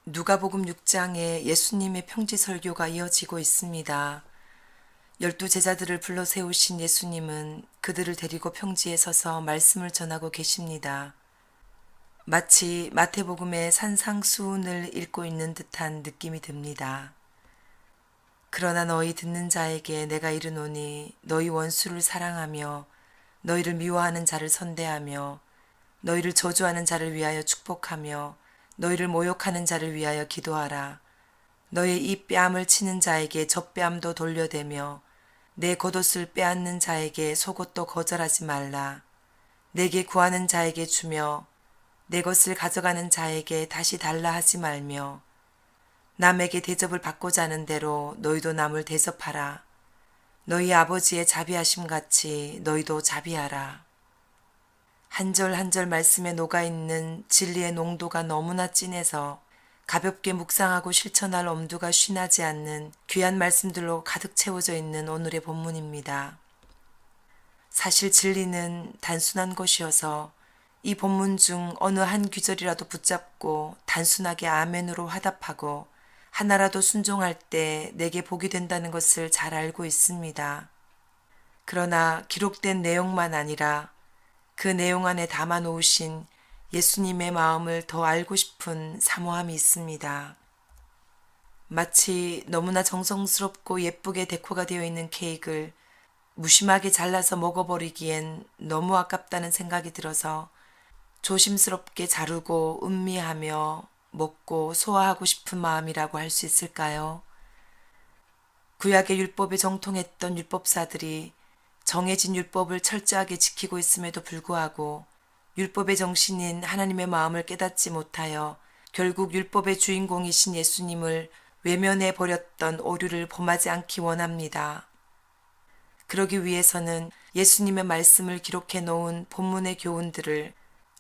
누가복음 6장에 예수님의 평지 설교가 이어지고 있습니다. 12제자들을 불러 세우신 예수님은 그들을 데리고 평지에 서서 말씀을 전하고 계십니다. 마치 마태복음의 산상수훈을 읽고 있는 듯한 느낌이 듭니다. 그러나 너희 듣는 자에게 내가 이르노니 너희 원수를 사랑하며 너희를 미워하는 자를 선대하며 너희를 저주하는 자를 위하여 축복하며 너희를 모욕하는 자를 위하여 기도하라. 너의 이 뺨을 치는 자에게 젖뺨도 돌려대며 내 겉옷을 빼앗는 자에게 속옷도 거절하지 말라. 내게 구하는 자에게 주며 내 것을 가져가는 자에게 다시 달라 하지 말며 남에게 대접을 받고자 하는 대로 너희도 남을 대접하라. 너희 아버지의 자비하심 같이 너희도 자비하라. 한 절 한 절 말씀에 녹아있는 진리의 농도가 너무나 진해서 가볍게 묵상하고 실천할 엄두가 쉬나지 않는 귀한 말씀들로 가득 채워져 있는 오늘의 본문입니다. 사실 진리는 단순한 것이어서 이 본문 중 어느 한 구절이라도 붙잡고 단순하게 아멘으로 화답하고 하나라도 순종할 때 내게 복이 된다는 것을 잘 알고 있습니다. 그러나 기록된 내용만 아니라 그 내용 안에 담아 놓으신 예수님의 마음을 더 알고 싶은 사모함이 있습니다. 마치 너무나 정성스럽고 예쁘게 데코가 되어 있는 케이크를 무심하게 잘라서 먹어버리기엔 너무 아깝다는 생각이 들어서 조심스럽게 자르고 음미하며 먹고 소화하고 싶은 마음이라고 할 수 있을까요? 구약의 율법에 정통했던 율법사들이 정해진 율법을 철저하게 지키고 있음에도 불구하고 율법의 정신인 하나님의 마음을 깨닫지 못하여 결국 율법의 주인공이신 예수님을 외면해 버렸던 오류를 범하지 않기 원합니다. 그러기 위해서는 예수님의 말씀을 기록해 놓은 본문의 교훈들을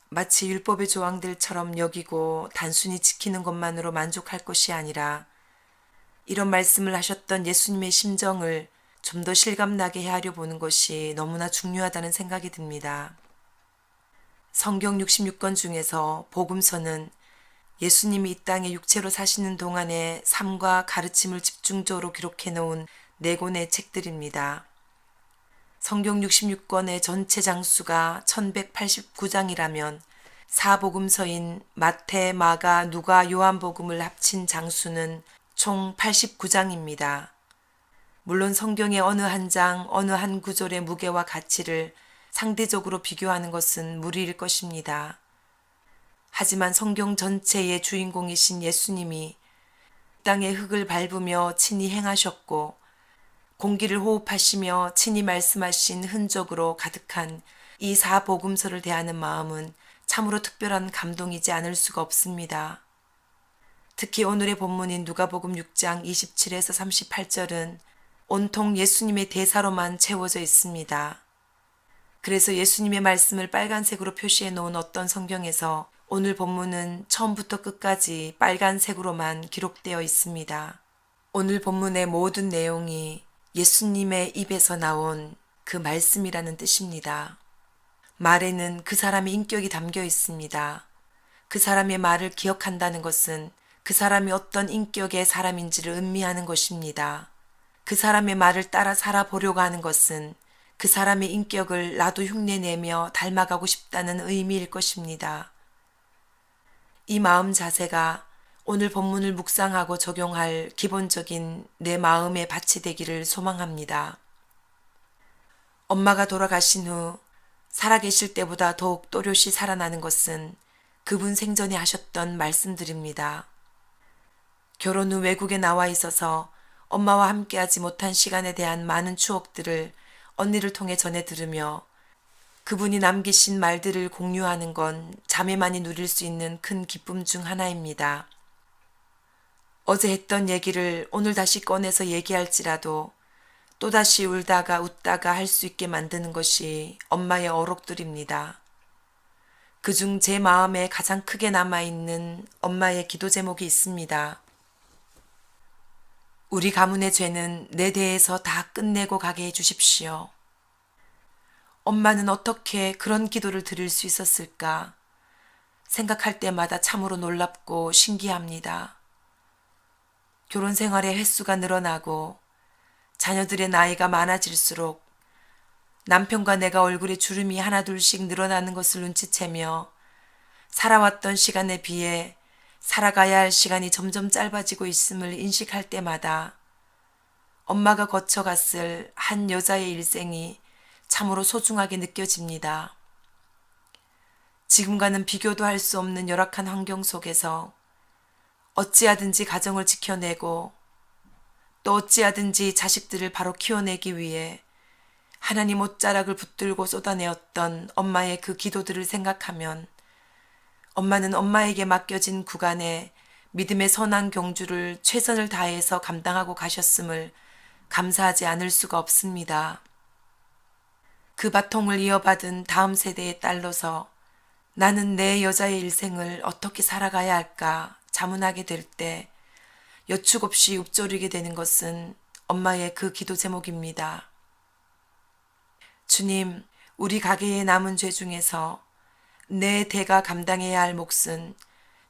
마치 율법의 조항들처럼 여기고 단순히 지키는 것만으로 만족할 것이 아니라 이런 말씀을 하셨던 예수님의 심정을 좀 더 실감나게 헤아려 보는 것이 너무나 중요하다는 생각이 듭니다. 성경 66권 중에서 복음서는 예수님이 이 땅에 육체로 사시는 동안의 삶과 가르침을 집중적으로 기록해 놓은 4권의 책들입니다. 성경 66권의 전체 장수가 1189장이라면 사복음서인 마태, 마가, 누가, 요한복음을 합친 장수는 총 89장입니다. 물론 성경의 어느 한 장, 어느 한 구절의 무게와 가치를 상대적으로 비교하는 것은 무리일 것입니다. 하지만 성경 전체의 주인공이신 예수님이 땅의 흙을 밟으며 친히 행하셨고 공기를 호흡하시며 친히 말씀하신 흔적으로 가득한 이 사복음서를 대하는 마음은 참으로 특별한 감동이지 않을 수가 없습니다. 특히 오늘의 본문인 누가복음 6장 27에서 38절은 온통 예수님의 대사로만 채워져 있습니다. 그래서 예수님의 말씀을 빨간색으로 표시해 놓은 어떤 성경에서 오늘 본문은 처음부터 끝까지 빨간색으로만 기록되어 있습니다. 오늘 본문의 모든 내용이 예수님의 입에서 나온 그 말씀이라는 뜻입니다. 말에는 그 사람의 인격이 담겨 있습니다. 그 사람의 말을 기억한다는 것은 그 사람이 어떤 인격의 사람인지를 의미하는 것입니다. 그 사람의 말을 따라 살아보려고 하는 것은 그 사람의 인격을 나도 흉내내며 닮아가고 싶다는 의미일 것입니다. 이 마음 자세가 오늘 본문을 묵상하고 적용할 기본적인 내 마음의 밭이 되기를 소망합니다. 엄마가 돌아가신 후 살아계실 때보다 더욱 또렷이 살아나는 것은 그분 생전에 하셨던 말씀들입니다. 결혼 후 외국에 나와 있어서 엄마와 함께하지 못한 시간에 대한 많은 추억들을 언니를 통해 전해 들으며 그분이 남기신 말들을 공유하는 건 자매만이 누릴 수 있는 큰 기쁨 중 하나입니다. 어제 했던 얘기를 오늘 다시 꺼내서 얘기할지라도 또다시 울다가 웃다가 할 수 있게 만드는 것이 엄마의 어록들입니다. 그중 제 마음에 가장 크게 남아있는 엄마의 기도 제목이 있습니다. 우리 가문의 죄는 내 대해서 다 끝내고 가게 해주십시오. 엄마는 어떻게 그런 기도를 드릴 수 있었을까? 생각할 때마다 참으로 놀랍고 신기합니다. 결혼 생활의 횟수가 늘어나고 자녀들의 나이가 많아질수록 남편과 내가 얼굴에 주름이 하나둘씩 늘어나는 것을 눈치채며 살아왔던 시간에 비해 살아가야 할 시간이 점점 짧아지고 있음을 인식할 때마다 엄마가 거쳐갔을 한 여자의 일생이 참으로 소중하게 느껴집니다. 지금과는 비교도 할 수 없는 열악한 환경 속에서 어찌하든지 가정을 지켜내고 또 어찌하든지 자식들을 바로 키워내기 위해 하나님 옷자락을 붙들고 쏟아내었던 엄마의 그 기도들을 생각하면 엄마는 엄마에게 맡겨진 구간에 믿음의 선한 경주를 최선을 다해서 감당하고 가셨음을 감사하지 않을 수가 없습니다. 그 바통을 이어받은 다음 세대의 딸로서 나는 내 여자의 일생을 어떻게 살아가야 할까 자문하게 될 때 여축 없이 읊조리게 되는 것은 엄마의 그 기도 제목입니다. 주님, 우리 가게에 남은 죄 중에서 내 대가 감당해야 할 몫은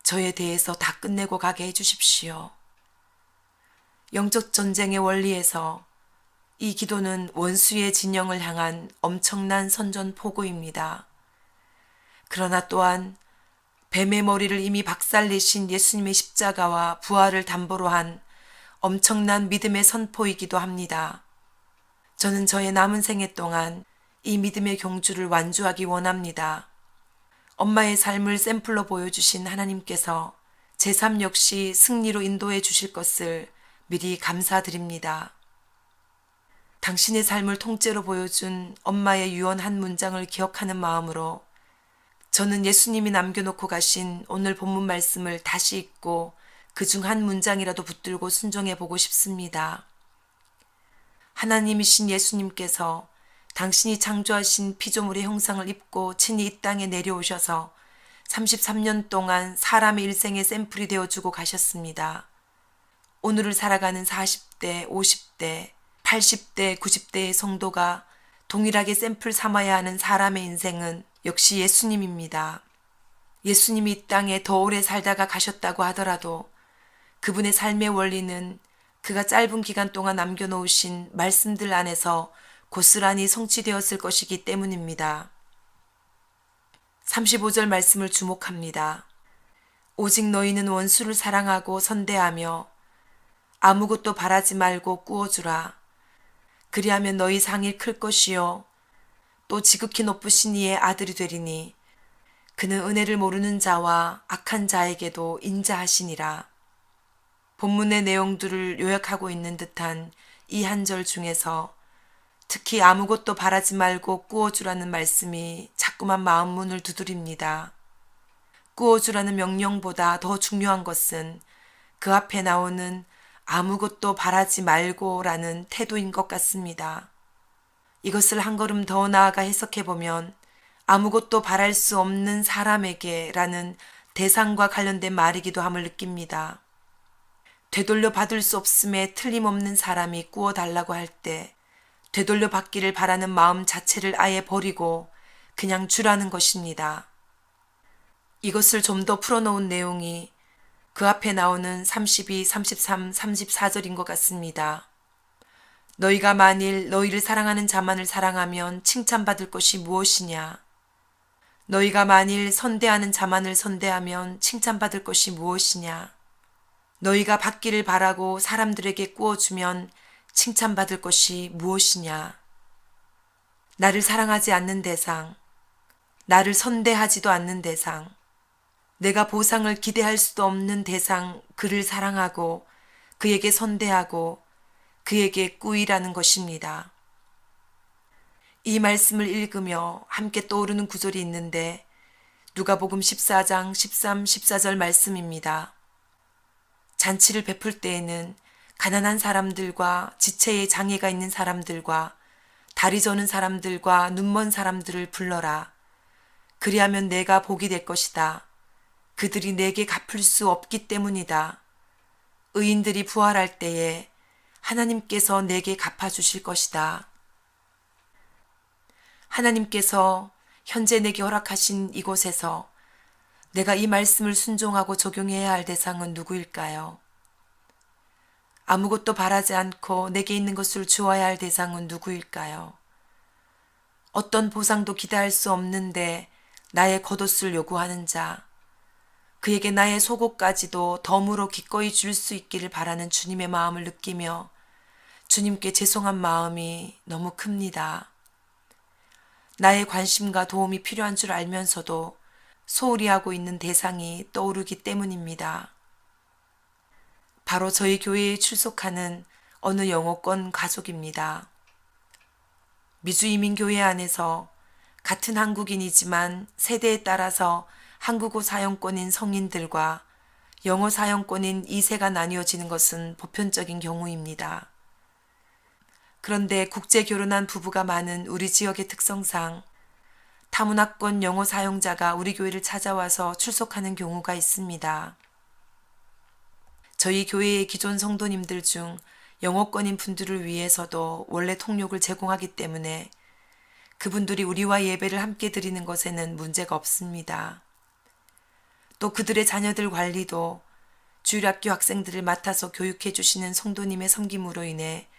저에 대해서 다 끝내고 가게 해주십시오. 영적 전쟁의 원리에서 이 기도는 원수의 진영을 향한 엄청난 선전포고입니다. 그러나 또한 뱀의 머리를 이미 박살내신 예수님의 십자가와 부활을 담보로 한 엄청난 믿음의 선포이기도 합니다. 저는 저의 남은 생애 동안 이 믿음의 경주를 완주하기 원합니다. 엄마의 삶을 샘플로 보여주신 하나님께서 제 삶 역시 승리로 인도해 주실 것을 미리 감사드립니다. 당신의 삶을 통째로 보여준 엄마의 유언 한 문장을 기억하는 마음으로 저는 예수님이 남겨놓고 가신 오늘 본문 말씀을 다시 읽고 그중 한 문장이라도 붙들고 순종해 보고 싶습니다. 하나님이신 예수님께서 당신이 창조하신 피조물의 형상을 입고 친히 이 땅에 내려오셔서 33년 동안 사람의 일생의 샘플이 되어주고 가셨습니다. 오늘을 살아가는 40대, 50대, 80대, 90대의 성도가 동일하게 샘플 삼아야 하는 사람의 인생은 역시 예수님입니다. 예수님이 이 땅에 더 오래 살다가 가셨다고 하더라도 그분의 삶의 원리는 그가 짧은 기간 동안 남겨놓으신 말씀들 안에서 고스란히 성취되었을 것이기 때문입니다. 35절 말씀을 주목합니다. 오직 너희는 원수를 사랑하고 선대하며 아무것도 바라지 말고 꾸어주라. 그리하면 너희 상이 클 것이요 또 지극히 높으신 이의 아들이 되리니 그는 은혜를 모르는 자와 악한 자에게도 인자하시니라. 본문의 내용들을 요약하고 있는 듯한 이 한 절 중에서 특히 아무것도 바라지 말고 꾸어주라는 말씀이 자꾸만 마음 문을 두드립니다. 꾸어주라는 명령보다 더 중요한 것은 그 앞에 나오는 아무것도 바라지 말고라는 태도인 것 같습니다. 이것을 한 걸음 더 나아가 해석해보면 아무것도 바랄 수 없는 사람에게 라는 대상과 관련된 말이기도 함을 느낍니다. 되돌려 받을 수 없음에 틀림없는 사람이 꾸어달라고 할 때 되돌려 받기를 바라는 마음 자체를 아예 버리고 그냥 주라는 것입니다. 이것을 좀 더 풀어놓은 내용이 그 앞에 나오는 32, 33, 34절인 것 같습니다. 너희가 만일 너희를 사랑하는 자만을 사랑하면 칭찬받을 것이 무엇이냐? 너희가 만일 선대하는 자만을 선대하면 칭찬받을 것이 무엇이냐? 너희가 받기를 바라고 사람들에게 꾸어주면 칭찬받을 것이 무엇이냐? 나를 사랑하지 않는 대상, 나를 선대하지도 않는 대상, 내가 보상을 기대할 수도 없는 대상, 그를 사랑하고 그에게 선대하고 그에게 꾸이라는 것입니다. 이 말씀을 읽으며 함께 떠오르는 구절이 있는데 누가복음 14장 13, 14절 말씀입니다. 잔치를 베풀 때에는 가난한 사람들과 지체에 장애가 있는 사람들과 다리 저는 사람들과 눈먼 사람들을 불러라. 그리하면 내가 복이 될 것이다. 그들이 내게 갚을 수 없기 때문이다. 의인들이 부활할 때에 하나님께서 내게 갚아주실 것이다. 하나님께서 현재 내게 허락하신 이곳에서 내가 이 말씀을 순종하고 적용해야 할 대상은 누구일까요? 아무것도 바라지 않고 내게 있는 것을 주어야 할 대상은 누구일까요? 어떤 보상도 기대할 수 없는데 나의 겉옷을 요구하는 자, 그에게 나의 속옷까지도 덤으로 기꺼이 줄 수 있기를 바라는 주님의 마음을 느끼며 주님께 죄송한 마음이 너무 큽니다. 나의 관심과 도움이 필요한 줄 알면서도 소홀히 하고 있는 대상이 떠오르기 때문입니다. 바로 저희 교회에 출석하는 어느 영어권 가족입니다. 미주이민교회 안에서 같은 한국인이지만 세대에 따라서 한국어 사용권인 성인들과 영어 사용권인 2세가 나뉘어지는 것은 보편적인 경우입니다. 그런데 국제 결혼한 부부가 많은 우리 지역의 특성상 타문화권 영어 사용자가 우리 교회를 찾아와서 출석하는 경우가 있습니다. 저희 교회의 기존 성도님들 중 영어권인 분들을 위해서도 원래 통역을 제공하기 때문에 그분들이 우리와 예배를 함께 드리는 것에는 문제가 없습니다. 또 그들의 자녀들 관리도 주일학교 학생들을 맡아서 교육해 주시는 성도님의 섬김으로 인해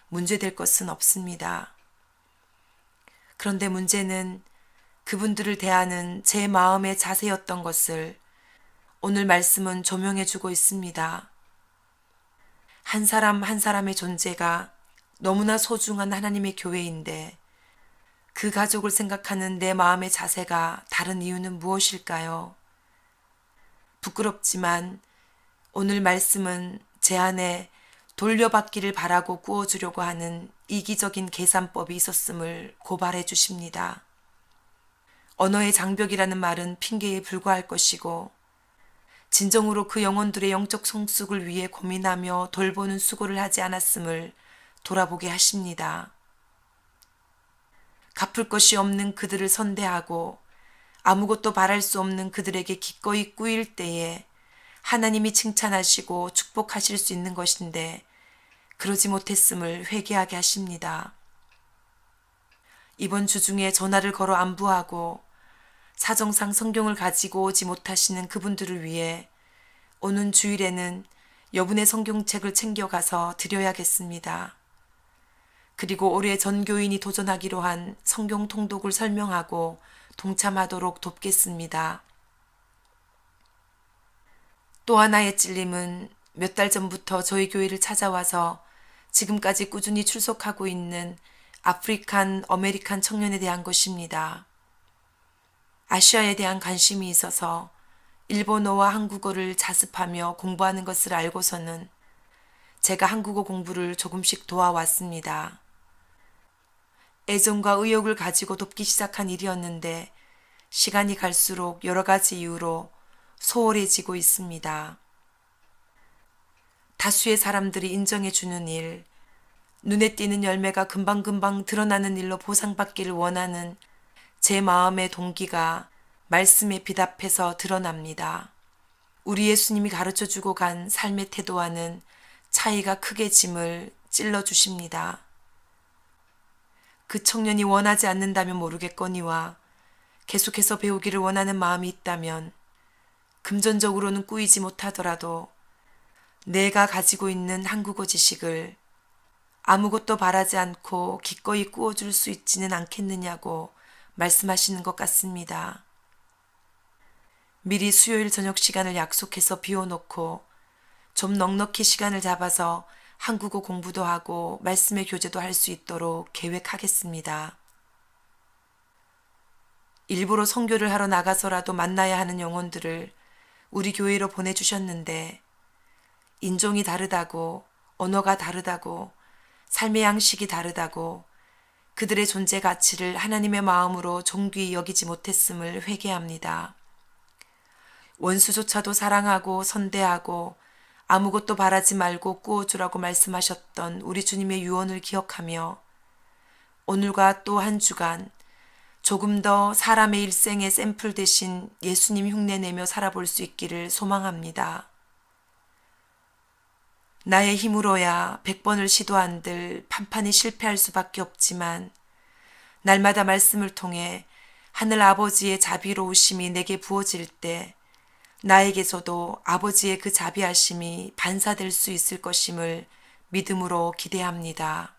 문제될 것은 없습니다. 그런데 문제는 그분들을 대하는 제 마음의 자세였던 것을 오늘 말씀은 조명해 주고 있습니다. 한 사람 한 사람의 존재가 너무나 소중한 하나님의 교회인데 그 가족을 생각하는 내 마음의 자세가 다른 이유는 무엇일까요? 부끄럽지만 오늘 말씀은 제 안에 돌려받기를 바라고 꾸어주려고 하는 이기적인 계산법이 있었음을 고발해 주십니다. 언어의 장벽이라는 말은 핑계에 불과할 것이고 진정으로 그 영혼들의 영적 성숙을 위해 고민하며 돌보는 수고를 하지 않았음을 돌아보게 하십니다. 갚을 것이 없는 그들을 선대하고 아무것도 바랄 수 없는 그들에게 기꺼이 꾸일 때에 하나님이 칭찬하시고 축복하실 수 있는 것인데 그러지 못했음을 회개하게 하십니다. 이번 주 중에 전화를 걸어 안부하고 사정상 성경을 가지고 오지 못하시는 그분들을 위해 오는 주일에는 여분의 성경책을 챙겨가서 드려야겠습니다. 그리고 올해 전교인이 도전하기로 한 성경 통독을 설명하고 동참하도록 돕겠습니다. 또 하나의 찔림은 몇 달 전부터 저희 교회를 찾아와서 지금까지 꾸준히 출석하고 있는 아프리칸 어메리칸 청년에 대한 것입니다. 아시아에 대한 관심이 있어서 일본어와 한국어를 자습하며 공부하는 것을 알고서는 제가 한국어 공부를 조금씩 도와왔습니다. 애정과 의욕을 가지고 돕기 시작한 일이었는데 시간이 갈수록 여러 가지 이유로 소홀해지고 있습니다. 다수의 사람들이 인정해주는 일, 눈에 띄는 열매가 금방금방 드러나는 일로 보상받기를 원하는 제 마음의 동기가 말씀에 비답해서 드러납니다. 우리 예수님이 가르쳐주고 간 삶의 태도와는 차이가 크게 짐을 찔러주십니다. 그 청년이 원하지 않는다면 모르겠거니와 계속해서 배우기를 원하는 마음이 있다면 금전적으로는 꾸이지 못하더라도 내가 가지고 있는 한국어 지식을 아무것도 바라지 않고 기꺼이 꾸어줄 수 있지는 않겠느냐고 말씀하시는 것 같습니다. 미리 수요일 저녁 시간을 약속해서 비워놓고 좀 넉넉히 시간을 잡아서 한국어 공부도 하고 말씀의 교제도 할 수 있도록 계획하겠습니다. 일부러 선교를 하러 나가서라도 만나야 하는 영혼들을 우리 교회로 보내주셨는데 인종이 다르다고, 언어가 다르다고, 삶의 양식이 다르다고 그들의 존재 가치를 하나님의 마음으로 존귀히 여기지 못했음을 회개합니다. 원수조차도 사랑하고 선대하고 아무것도 바라지 말고 꾸어주라고 말씀하셨던 우리 주님의 유언을 기억하며 오늘과 또 한 주간 조금 더 사람의 일생의 샘플 대신 예수님 흉내내며 살아볼 수 있기를 소망합니다. 나의 힘으로야 100번을 시도한들 판판이 실패할 수밖에 없지만 날마다 말씀을 통해 하늘 아버지의 자비로우심이 내게 부어질 때 나에게서도 아버지의 그 자비하심이 반사될 수 있을 것임을 믿음으로 기대합니다.